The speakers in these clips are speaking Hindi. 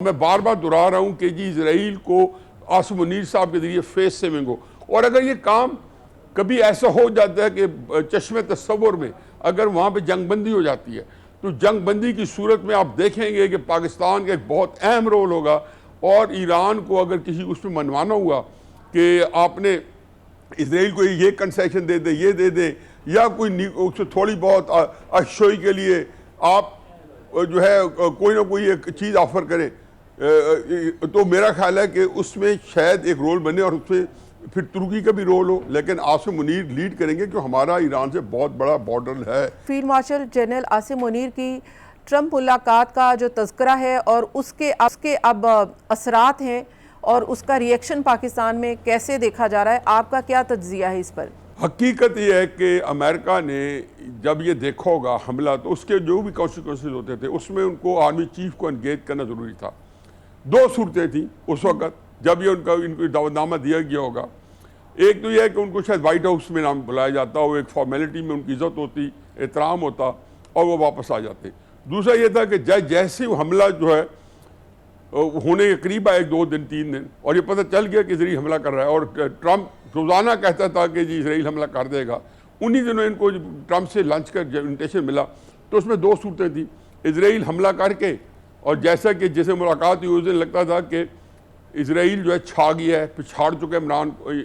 मैं बार बार दोहरा रहा हूं कि जी इसराइल को आसिम मुनीर साहब के जरिए फेस सेविंग हो, और अगर ये काम कभी ऐसा हो जाता है कि चश्मे तस्वुर में अगर वहाँ पे जंगबंदी हो जाती है तो जंगबंदी की सूरत में आप देखेंगे कि पाकिस्तान का एक बहुत अहम रोल होगा। और ईरान को अगर किसी उसमें मनवाना हुआ कि आपने इसराइल को ये कंसेशन दे दे, ये दे दे, या कोई उससे थोड़ी बहुत अशोई के लिए आप जो है कोई ना कोई एक चीज़ ऑफर करें, तो मेरा ख्याल है कि उसमें शायद एक रोल बने और उसमें फिर तुर्की का भी रोल हो, लेकिन आसिम मुनीर लीड करेंगे क्योंकि हमारा ईरान से बहुत बड़ा बॉर्डर है। Field marshal general Asim Munir की ट्रंप मुलाकात का जो तज़किरा है और उसके अब असरात हैं और उसका रिएक्शन पाकिस्तान में कैसे देखा जा रहा है, आपका क्या तज्जिया है इस पर? हकीकत यह है कि अमेरिका ने जब ये देखा होगा हमला तो उसके जो भी कॉन्सिक्वेंसेस होते थे उसमें उनको आर्मी चीफ को एंगेज करना ज़रूरी था। दो सूरतें थी उस वक्त जब ये इनको दावतनामा दिया गया होगा। एक तो यह है कि उनको शायद वाइट हाउस में नाम बुलाया जाता, वो एक फॉर्मेलिटी में उनकी इज़्ज़त होती, एहतराम होता और वो वापस आ जाते। दूसरा ये था कि जैसे ही हमला जो है होने के करीब आए 2 दिन 3 दिन और ये पता चल गया कि इसराइल हमला कर रहा है और ट्रंप रोज़ाना कहता था कि जी इसराइल हमला कर देगा, उन्हीं दिनों इनको ट्रंप से लंच का इन्विटेशन मिला तो उसमें 2 सूरतें थी। इसराइल हमला करके और जैसा कि जैसे मुलाकात हुई उस दिन लगता था कि इसराइल जो है छा गया है, पिछाड़ चुका है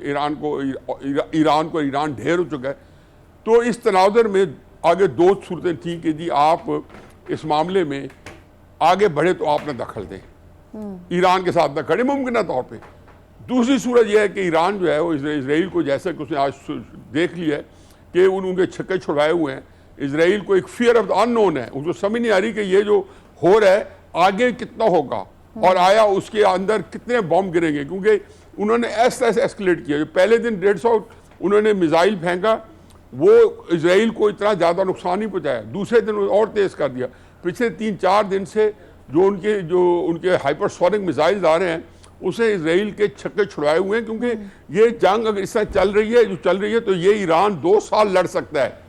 ईरान को ईरान ढेर हो चुका है। तो इस तनाज़ुर में आगे 2 सूरतें थी कि जी आप इस मामले में आगे बढ़े तो आप न दखल दें, ईरान के साथ न खड़े मुमकिन तौर पे। दूसरी सूरत यह है कि ईरान जो है वो इसराइल को जैसा कि उसने आज देख लिया है कि उनके छक्के छुड़वाए हुए हैं, इसराइल को एक फियर ऑफ द अननोन है, उसको समझ नहीं आ रही कि ये जो हो रहा है आगे कितना होगा और आया उसके अंदर कितने बॉम्ब गिरेंगे, क्योंकि उन्होंने ऐसा एस्केलेट किया। जो पहले दिन 150 उन्होंने मिसाइल फेंका वो इसराइल को इतना ज़्यादा नुकसान नहीं पहुँचाया, दूसरे दिन और तेज़ कर दिया। पिछले 3-4 दिन से जो उनके हाइपरसोनिक मिसाइल्स आ रहे हैं उसे इसराइल के छक्के छुड़ाए हुए हैं, क्योंकि ये जंग अगर इस तरह चल रही है तो ये ईरान 2 साल लड़ सकता है।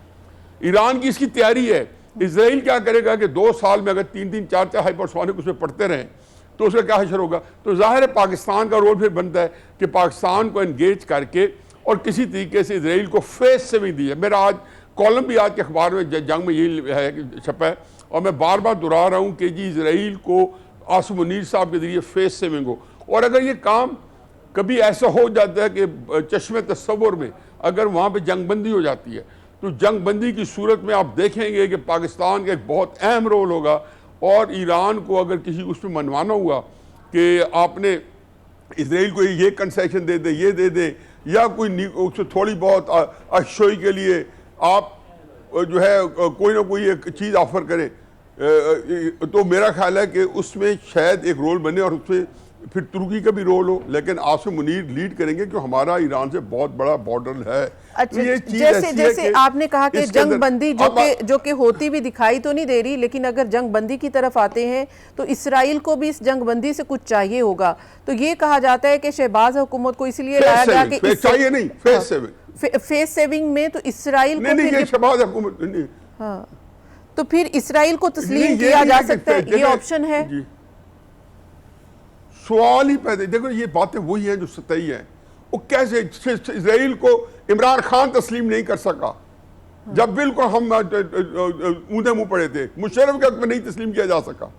ईरान की इसकी तैयारी है। इसराइल क्या करेगा कि 2 साल में अगर 3-3, 4-4 हाइपरसोनिक उसमें पड़ते रहें तो उसका क्या हशर होगा। तो जाहिर है पाकिस्तान का रोल फिर बनता है कि पाकिस्तान को एंगेज करके और किसी तरीके से इसराइल को फेस सेविंग दी है। मेरा आज कॉलम भी आज के अखबार में जंग में यही है छपा है और मैं बार बार दोहरा रहा हूँ कि जी इसराइल को आसिम मुनीर साहब के जरिए फेस सेविंग हो, और अगर ये काम कभी ऐसा हो जाता है कि चश्मे तस्वुर में अगर वहाँ पे जंगबंदी हो जाती है तो जंगबंदी की सूरत में आप देखेंगे कि पाकिस्तान का एक बहुत अहम रोल होगा। और ईरान को अगर किसी उसमें मनवाना हुआ कि आपने इसराइल को ये कंसेशन दे दे, ये दे दे, या कोई उससे थोड़ी बहुत अशोई के लिए आप जो है कोई ना कोई एक चीज़ ऑफर करें, तो मेरा ख्याल है कि उसमें शायद एक रोल बने और उसमें फिर तुर्की का भी रोल हो, लेकिन आसिम मुनीर लीड करेंगे क्योंकि हमारा ईरान से बहुत बड़ा बॉर्डर है। अच्छा, ये जैसे आपने कहा कि जंगबंदी जो कि होती भी दिखाई तो नहीं दे रही, लेकिन अगर जंगबंदी की तरफ आते हैं तो इसराइल को भी इस जंगबंदी से कुछ चाहिए होगा। तो ये कहा जाता है कि शहबाज हुकूमत को इसलिए लाया गया कि चाहिए नहीं फेस सेविंग में तो इसराइल को नहीं, शहबाज हुकूमत नहीं, हाँ, तो फिर इसराइल को तस्लीम किया जा सकता है, ये ऑप्शन है। सवाल ही पैदा, देखो ये बातें वही हैं जो सतही हैं। वो कैसे इसराइल को इमरान खान तस्लीम नहीं कर सका जब बिल्कुल हम ऊंधे मुंह पड़े थे, मुशर्रफ के वक्त में नहीं तस्लीम किया जा सका।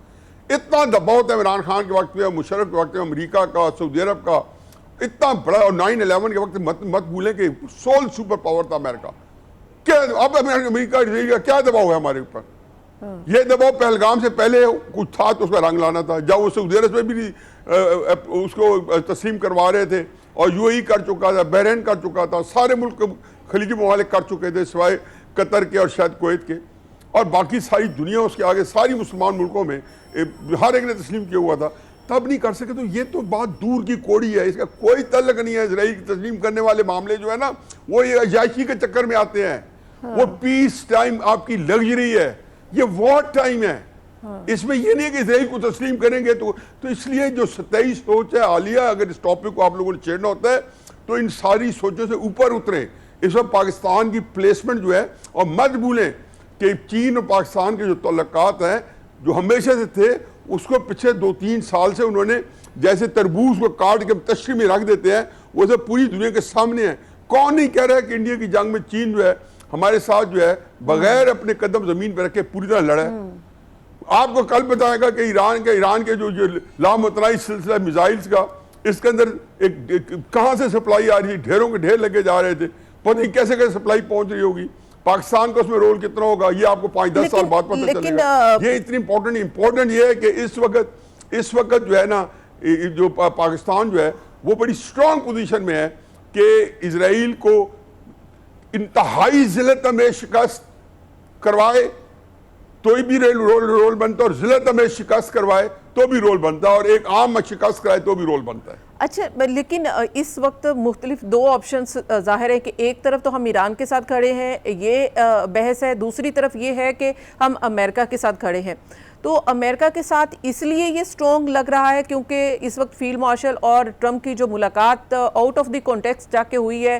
इतना दबाव था इमरान खान के वक्त में, मुशर्रफ के वक्त में, अमेरिका का, सऊदी अरब का इतना बड़ा, और 9/11 के वक्त मत भूलें कि सोल सुपर पावर था अमेरिका। क्या अब अमेरिका क्या दबाव है हमारे ऊपर? ये दबाव पहलगाम से पहले कुछ था तो उसका रंग लाना था, जब वो सऊदी अरब में भी उसको तस्लीम करवा रहे थे और यूएई कर चुका था, बहरीन कर चुका था, सारे मुल्क खलीजी ममालिक कर चुके थे सिवाय कतर के और शायद कुवैत के, और बाकी सारी दुनिया उसके आगे सारी मुसलमान मुल्कों में हर एक ने तस्लीम किया हुआ था, तब नहीं कर सके। तो ये तो बात दूर की कोड़ी है, इसका कोई तल्लक नहीं है। इसराइल की तस्लीम करने वाले मामले जो है ना वो ये अजायशी के चक्कर में आते हैं। वो पीस टाइम आपकी लग्जरी है, ये वॉर टाइम है। इसमें ये नहीं है कि इसराइल को तस्लीम करेंगे तो इसलिए जो सतही सोच है आलिया, अगर इस टॉपिक को आप लोगों ने छेड़ना होता है तो इन सारी सोचों से ऊपर उतरे। इस वक्त पाकिस्तान की प्लेसमेंट जो है, और मत भूलें कि चीन और पाकिस्तान के जो तल्लुकात हैं जो हमेशा से थे उसको पिछले 2-3 साल से उन्होंने जैसे तरबूज को काट के तश्री में रख देते हैं, वो सब पूरी दुनिया के सामने है। कौन नहीं कह रहा है कि इंडिया की जंग में चीन जो है हमारे साथ जो है बगैर अपने कदम जमीन पर रखे पूरी तरह लड़ा है। आपको कल बताएगा कि ईरान के जो लामतनाई सिलसिला मिसाइल्स का, इसके अंदर एक कहां से सप्लाई आ रही है, ढेरों के ढेर लगे जा रहे थे, पता नहीं कैसे कैसे सप्लाई पहुंच रही होगी। पाकिस्तान का उसमें रोल कितना होगा ये आपको 5-10 साल बाद पता चलेगा। ये इतनी इंपॉर्टेंट ये है कि इस वक्त जो है ना, जो पाकिस्तान जो है वो बड़ी स्ट्रांग पोजीशन में है कि इजराइल को इंतहाई जिल्लत में शिकस्त करवाए तो भी रोल बनता है, और जिल्लत में शिकस्त करवाए तो भी रोल बनता है, और एक आम शिकस्त कराए तो भी रोल बनता है। अच्छा, लेकिन इस वक्त मुख्तलिफ दो ऑप्शंस जाहिर है कि एक तरफ तो हम ईरान के साथ खड़े हैं, ये बहस है, दूसरी तरफ ये है कि हम अमेरिका के साथ खड़े हैं। तो अमेरिका के साथ इसलिए ये स्ट्रॉन्ग लग रहा है क्योंकि इस वक्त फील्ड मार्शल और ट्रंप की जो मुलाकात आउट ऑफ द कॉन्टेक्स्ट जाके हुई है,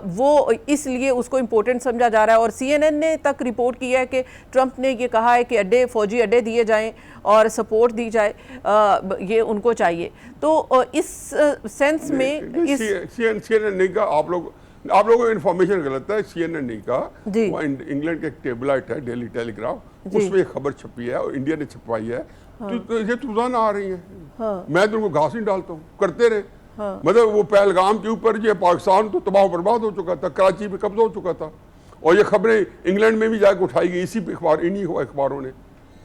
वो इसलिए उसको इम्पोर्टेंट समझा जा रहा है। और CNN ने तक रिपोर्ट की है कि ट्रंप ने ये कहा है कि फौजी अड्डे दिए जाएं और सपोर्ट दी जाए, ये उनको चाहिए। तो इस सेंस में CNN नहीं कहा, आप लोगों को इन्फॉर्मेशन गलत है। CNN नहीं कहा, वो इंग्लैंड के एक टेबलाइट है डेली टेलीग्राफ, उसमें ये खबर छपी है और इंडिया ने छपवाई है। तो ये तूफान आ रही है। मैं तो उनको घास नहीं डालता हूँ, करते रहे। मतलब वो पहलगाम के ऊपर जो पाकिस्तान तो तबाह बर्बाद हो चुका था, कराची पे कब्जा हो चुका था, और ये खबरें इंग्लैंड में भी जाकर उठाई गई इन्हीं अखबारों ने।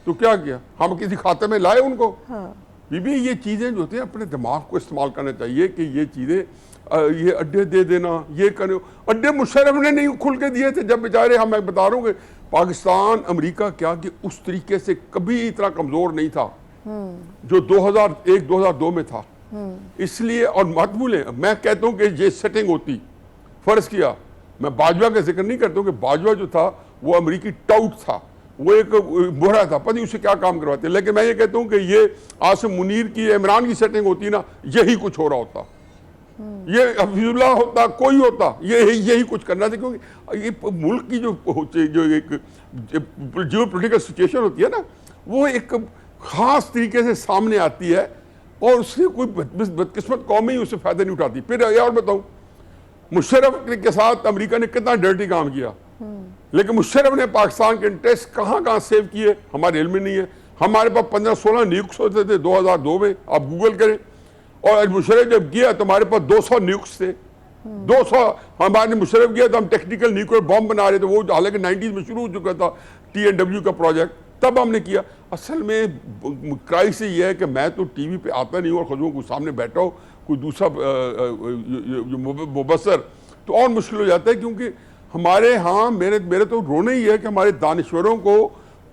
तो क्या किया, हम किसी खाते में लाए उनको? बीबी ये चीज़ें जो होती हैं अपने दिमाग को इस्तेमाल करना चाहिए कि ये चीज़ें, ये अड्डे दे देना, ये करो। अड्डे मुशर्रफ ने नहीं खुल के दिए थे जब बेचारे, हम मैं बता रहा हूँ कि पाकिस्तान अमेरिका क्या कि उस तरीके से कभी इतना कमज़ोर नहीं था जो 2001-2002 में था। इसलिए, और मत भूलें, मैं कहता हूँ कि ये सेटिंग होती, फ़र्ज़ किया, मैं बाजवा का जिक्र नहीं करता हूँ कि बाजवा जो था वो अमेरिकी टाउट था, वो एक बुरा था, पता नहीं उसे क्या काम करवाते, लेकिन मैं ये कहता हूँ कि ये आसिम मुनीर की, इमरान की सेटिंग होती ना, यही कुछ हो रहा होता, ये हफीजुल्लाह होता, कोई होता, यही कुछ करना था। क्योंकि ये मुल्क की जो एक जियो पोलिटिकल सिचुएशन होती है ना, वो एक ख़ास तरीके से सामने आती है, और उससे कोई बदकिस्मत कौम ही उससे फ़ायदा नहीं उठाती। फिर और बताऊँ, मुशर्रफ के साथ अमेरिका ने कितना डर्टी काम किया, लेकिन मुशर्रफ ने पाकिस्तान के इंटरेस्ट कहाँ सेव किए हमारे इल्म में नहीं है। हमारे पास 15-16 न्यूक्स होते थे 2002 में, आप गूगल करें, और मुशर्रफ जब गया तो हमारे पास 200 न्यूक्स थे। 200 हमारे मुशर्रफ गया तो हम टेक्निकल न्यूक्लियर बॉम्ब बना रहे थे, वो हालांकि 90s में शुरू हो चुका था TNW का प्रोजेक्ट, तब हमने किया। असल में क्राइसिस ये है कि मैं तो टीवी पे आता नहीं हूँ और खुद को सामने बैठा हो कोई दूसरा मुबसर, तो और मुश्किल हो जाता है, क्योंकि हमारे यहाँ मेरे तो रोने ही है कि हमारे दानिश्वरों को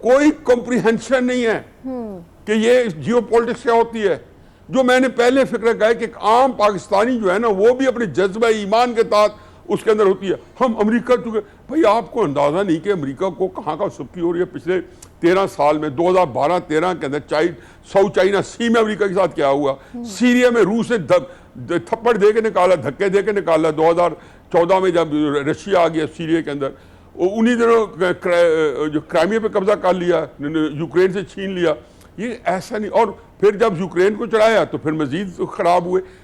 कोई कॉम्प्रिहेंशन नहीं है कि ये जियो पॉलिटिक्स क्या होती है। जो मैंने पहले फिक्र कहा है कि आम पाकिस्तानी जो है ना, वो भी अपने जज्बा ईमान के तहत उसके अंदर होती है। हम अमेरिका चुके, भाई आपको अंदाज़ा नहीं कि अमेरिका को कहाँ का सबकी हो रही है। पिछले 13 साल में 2012-13 के अंदर साउथ चाइना सी में अमेरिका के साथ क्या हुआ, सीरिया में रूस ने थप्पड़ दे के निकाला, धक्के दे के निकाला। 2014 में जब रशिया आ गया सीरिया के अंदर, उन्हीं दिनों जो क्राइमिया पे कब्जा कर लिया, यूक्रेन से छीन लिया। ये ऐसा नहीं, और फिर जब यूक्रेन को चढ़ाया तो फिर मजीद खराब हुए।